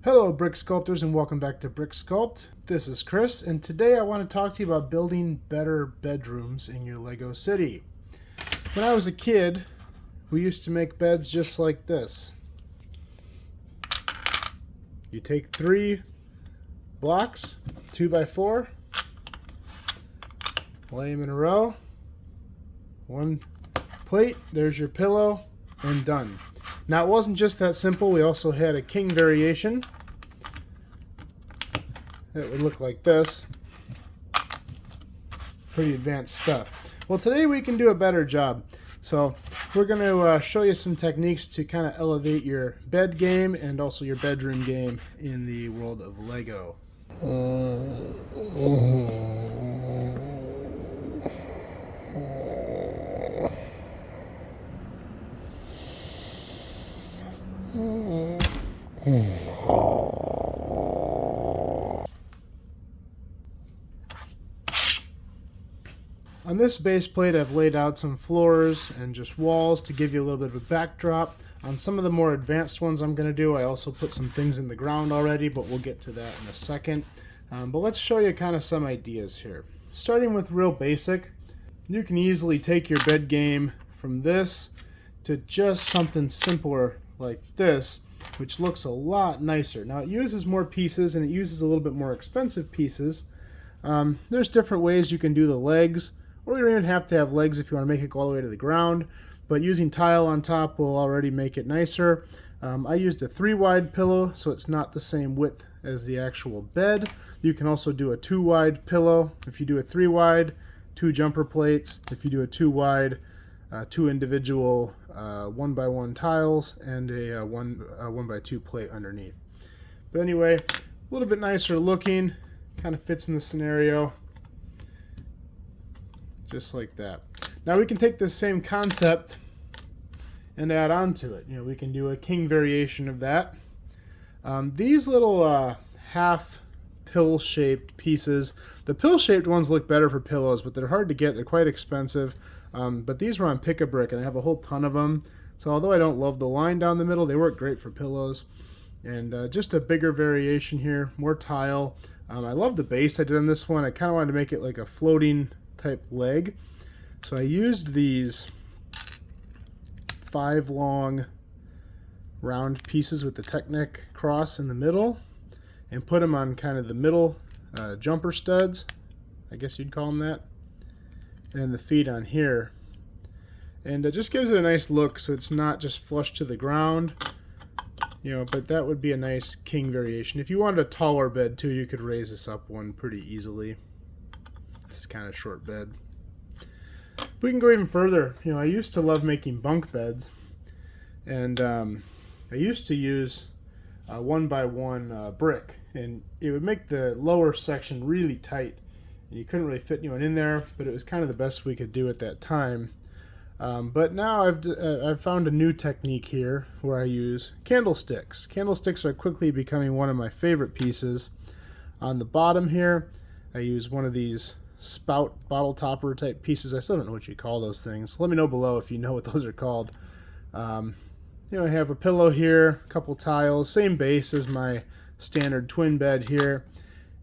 Hello brick sculptors and welcome back to Brick Sculpt. This is Chris and today I want to talk to you about building better bedrooms in your Lego city. When I was a kid, we used to make beds just like this. You take 3 blocks, 2x4, lay them in a row, 1 plate, there's your pillow, and done. Now it wasn't just that simple, we also had a king variation. It would look like this. Pretty advanced stuff. Well, today we can do a better job. So we're going to show you some techniques to kind of elevate your bed game and also your bedroom game in the world of Lego. On this base plate, I've laid out some floors and just walls to give you a little bit of a backdrop. On some of the more advanced ones I'm going to do, I also put some things in the ground already, but we'll get to that in a second. But let's show you kind of some ideas here. Starting with real basic, you can easily take your bed game from this to just something simpler like this, which looks a lot nicer. Now it uses more pieces and it uses a little bit more expensive pieces. There's different ways you can do the legs, or you don't even have to have legs if you want to make it go all the way to the ground, but using tile on top will already make it nicer. I used a 3-wide pillow, so it's not the same width as the actual bed. You can also do a 2-wide pillow. If you do a 3-wide, 2 jumper plates. If you do a 2-wide, 2 individual 1x1 tiles and a 1x2 plate underneath. But anyway, a little bit nicer looking, kind of fits in the scenario. Just like that. Now we can take this same concept and add on to it. We can do a king variation of that. These little half pill-shaped pieces, the pill-shaped ones look better for pillows, but they're hard to get. They're quite expensive. But these were on Pick-a-Brick, and I have a whole ton of them. So although I don't love the line down the middle, they work great for pillows. And just a bigger variation here, more tile. I love the base I did on this one. I kind of wanted to make it like a floating type leg. So I used these 5 long round pieces with the Technic cross in the middle and put them on kind of the middle jumper studs, I guess you'd call them that, and the feet on here. And it just gives it a nice look so it's not just flush to the ground, but that would be a nice king variation. If you wanted a taller bed too, you could raise this up one pretty easily. This is kind of short bed. We can go even further. I used to love making bunk beds, and I used to use 1x1 brick, and it would make the lower section really tight, and you couldn't really fit anyone in there, but it was kind of the best we could do at that time. But now I've found a new technique here where I use candlesticks. Candlesticks are quickly becoming one of my favorite pieces. On the bottom here, I use one of these spout bottle topper type pieces. I still don't know what you call those things. Let me know below if you know what those are called. I have a pillow here, a couple tiles, same base as my standard twin bed here,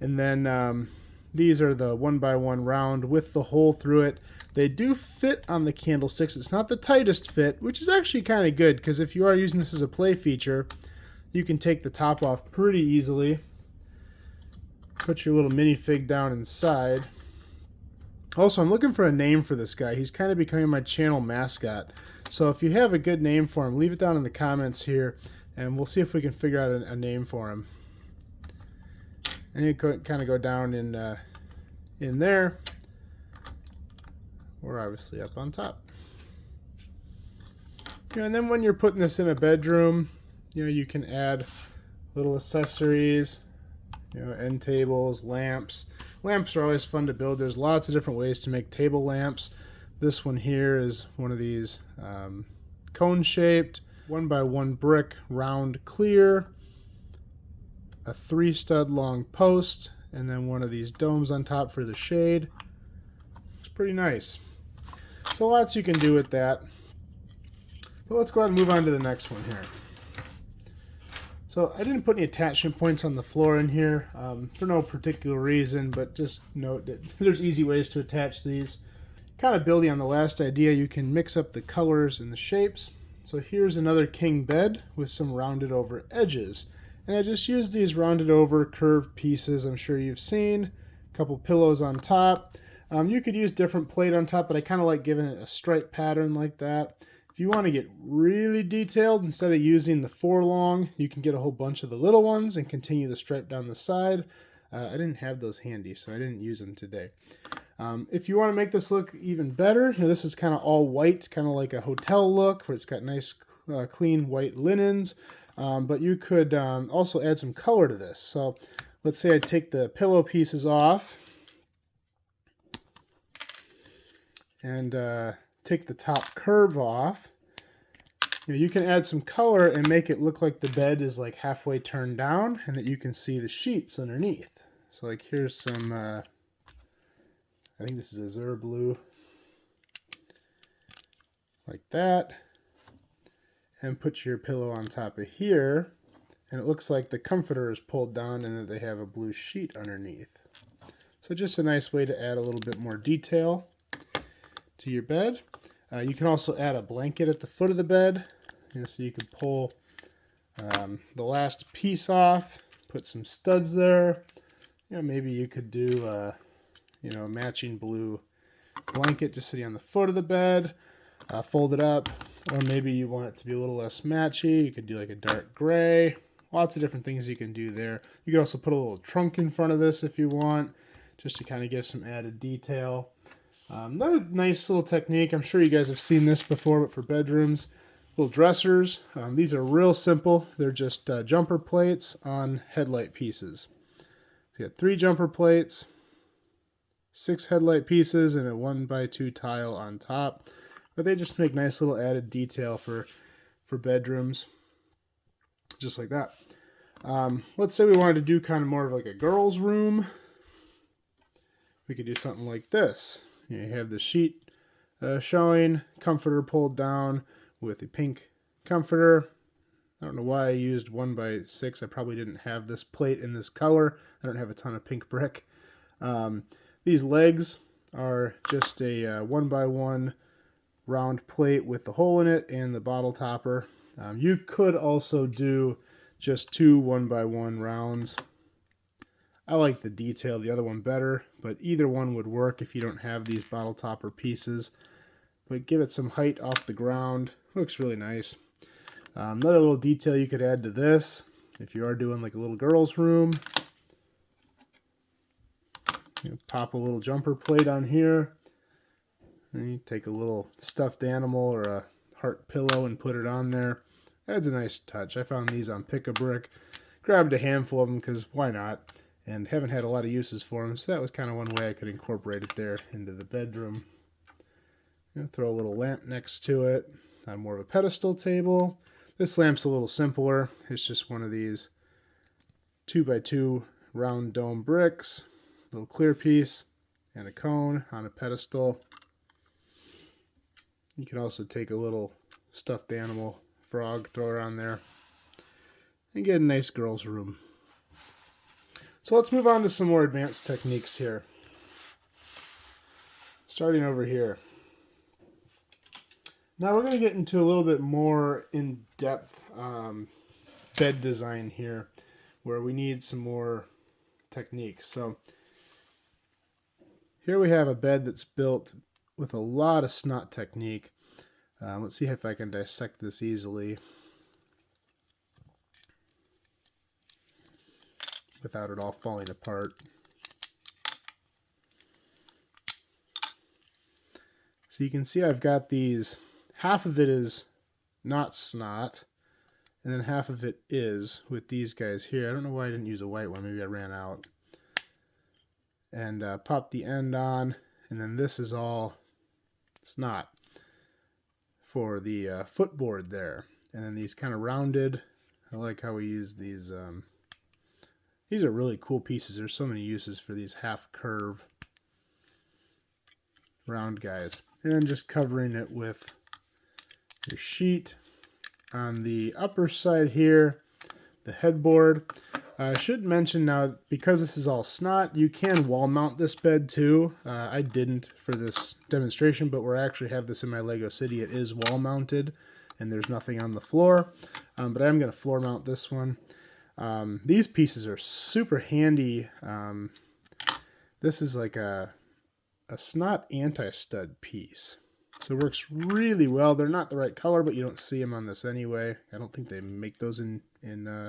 and then these are the 1x1 round with the hole through it. They do fit on the candlesticks. It's not the tightest fit, which is actually kind of good, because if you are using this as a play feature, you can take the top off pretty easily. Put your little minifig down inside. Also, I'm looking for a name for this guy. He's kind of becoming my channel mascot. So if you have a good name for him, leave it down in the comments here, and we'll see if we can figure out a name for him. And you could kind of go down in there. We're obviously up on top. And then when you're putting this in a bedroom, you can add little accessories, end tables, lamps. Lamps are always fun to build. There's lots of different ways to make table lamps. This one here is one of these cone-shaped, 1x1 brick, round clear, a 3-stud long post, and then one of these domes on top for the shade. It's pretty nice. So lots you can do with that. But let's go ahead and move on to the next one here. So I didn't put any attachment points on the floor in here for no particular reason, but just note that there's easy ways to attach these. Kind of building on the last idea, you can mix up the colors and the shapes. So here's another king bed with some rounded over edges. And I just used these rounded over curved pieces I'm sure you've seen. A couple pillows on top. You could use different plate on top, but I kind of like giving it a stripe pattern like that. If you want to get really detailed, instead of using the 4 long, you can get a whole bunch of the little ones and continue the stripe down the side. I didn't have those handy, so I didn't use them today. If you want to make this look even better, this is kind of all white, kind of like a hotel look, where it's got nice clean white linens. But you could also add some color to this. So let's say I take the pillow pieces off and take the top curve off. You can add some color and make it look like the bed is like halfway turned down and that you can see the sheets underneath. So like here's some, I think this is azure blue, like that. And put your pillow on top of here, and it looks like the comforter is pulled down and that they have a blue sheet underneath. So just a nice way to add a little bit more detail to your bed. You can also add a blanket at the foot of the bed, so you could pull the last piece off, put some studs there. Maybe you could do a matching blue blanket just sitting on the foot of the bed, fold it up. Or maybe you want it to be a little less matchy. You could do like a dark gray. Lots of different things you can do there. You could also put a little trunk in front of this if you want, just to kind of give some added detail. Another nice little technique. I'm sure you guys have seen this before, but for bedrooms, little dressers. These are real simple. They're just jumper plates on headlight pieces. So you got 3 jumper plates, 6 headlight pieces, and a 1x2 tile on top. But they just make nice little added detail for bedrooms, just like that. Let's say we wanted to do kind of more of like a girl's room. We could do something like this. You have the sheet showing, comforter pulled down with a pink comforter. I don't know why I used 1x6. I probably didn't have this plate in this color. I don't have a ton of pink brick. These legs are just a 1x1 round plate with the hole in it and the bottle topper. You could also do just 2 1x1 rounds. I like the detail, the other one better, but either one would work if you don't have these bottle topper pieces. But give it some height off the ground. Looks really nice. Another little detail you could add to this, if you are doing like a little girl's room, pop a little jumper plate on here. And you take a little stuffed animal or a heart pillow and put it on there. Adds a nice touch. I found these on Pick-a-Brick. Grabbed a handful of them because why not? And haven't had a lot of uses for them, so that was kind of one way I could incorporate it there into the bedroom. Throw a little lamp next to it on more of a pedestal table. This lamp's a little simpler. It's just one of these 2x2 round dome bricks, little clear piece, and a cone on a pedestal. You can also take a little stuffed animal, frog, throw it on there, and get a nice girl's room. So let's move on to some more advanced techniques here. Starting over here. Now we're going to get into a little bit more in-depth bed design here, where we need some more techniques. So here we have a bed that's built with a lot of SNOT technique. Let's see if I can dissect this easily without it all falling apart. So you can see I've got these, half of it is not SNOT, and then half of it is with these guys here. I don't know why I didn't use a white one, maybe I ran out. And pop the end on, and then this is all SNOT for the footboard there. And then these kind of rounded, I like how we use these. These are really cool pieces. There's so many uses for these half curve round guys. And then just covering it with your sheet. On the upper side here, the headboard. I should mention now, because this is all SNOT, you can wall mount this bed too. I didn't for this demonstration, but where I actually have this in my Lego City, it is wall mounted and there's nothing on the floor. But I'm going to floor mount this one. These pieces are super handy. This is like a SNOT anti-stud piece. So it works really well. They're not the right color, but you don't see them on this anyway. I don't think they make those in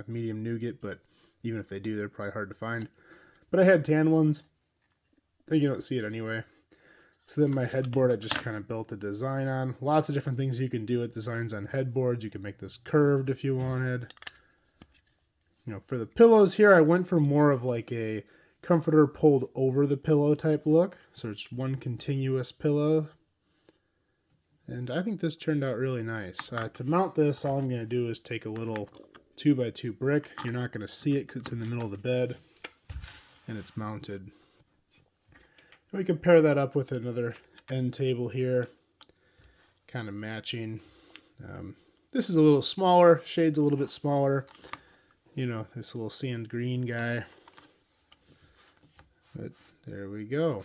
medium nougat, but even if they do, they're probably hard to find. But I had tan ones. I think you don't see it anyway. So then my headboard, I just kind of built a design on. Lots of different things you can do with designs on headboards. You can make this curved if you wanted. You know, for the pillows here, I went for more of like a comforter pulled over the pillow type look. So it's one continuous pillow. And I think this turned out really nice. To mount this, all I'm going to do is take a little 2x2 brick. You're not going to see it because it's in the middle of the bed. And it's mounted. We can pair that up with another end table here. Kind of matching. This is a little smaller. Shade's a little bit smaller. You know, this little sand green guy. But there we go.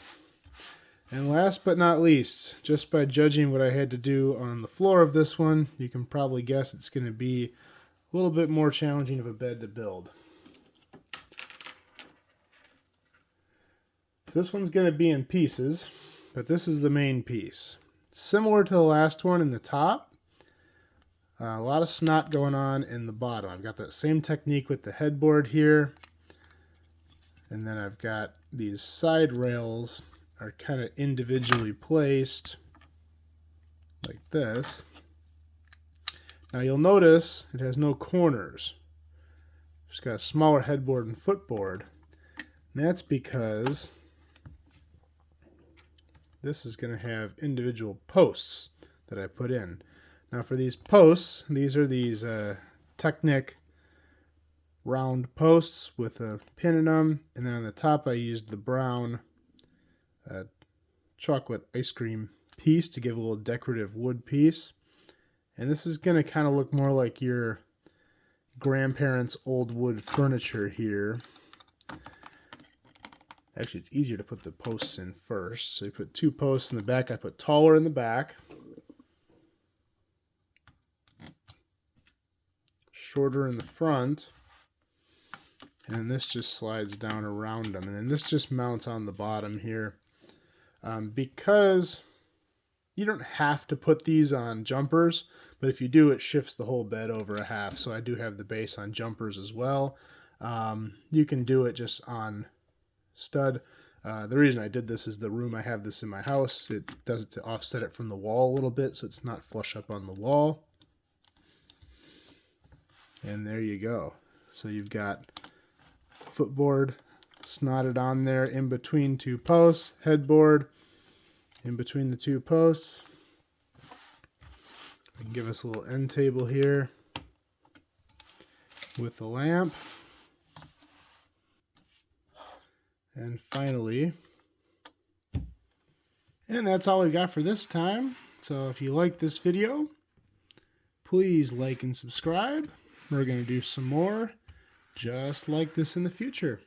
And last but not least, just by judging what I had to do on the floor of this one, you can probably guess it's going to be a little bit more challenging of a bed to build. So this one's going to be in pieces, but this is the main piece. Similar to the last one in the top, a lot of SNOT going on in the bottom. I've got that same technique with the headboard here. And then I've got these side rails are kind of individually placed like this. Now you'll notice it has no corners. It's got a smaller headboard and footboard. And that's because this is going to have individual posts that I put in. Now for these posts, these are these Technic round posts with a pin in them, and then on the top I used the brown chocolate ice cream piece to give a little decorative wood piece. And this is going to kind of look more like your grandparents' old wood furniture here. Actually, it's easier to put the posts in first. So you put two posts in the back. I put taller in the back, shorter in the front, and this just slides down around them. And then this just mounts on the bottom here. Because you don't have to put these on jumpers, but if you do, it shifts the whole bed over a half. So I do have the base on jumpers as well. You can do it just on stud. The reason I did this is the room I have this in my house. It does it to offset it from the wall a little bit, so it's not flush up on the wall. And there you go. So you've got footboard snotted on there in between two posts, headboard in between the two posts. We can give us a little end table here with the lamp. And finally, and that's all we got for this time. So if you like this video, please like and subscribe. We're going to do some more just like this in the future.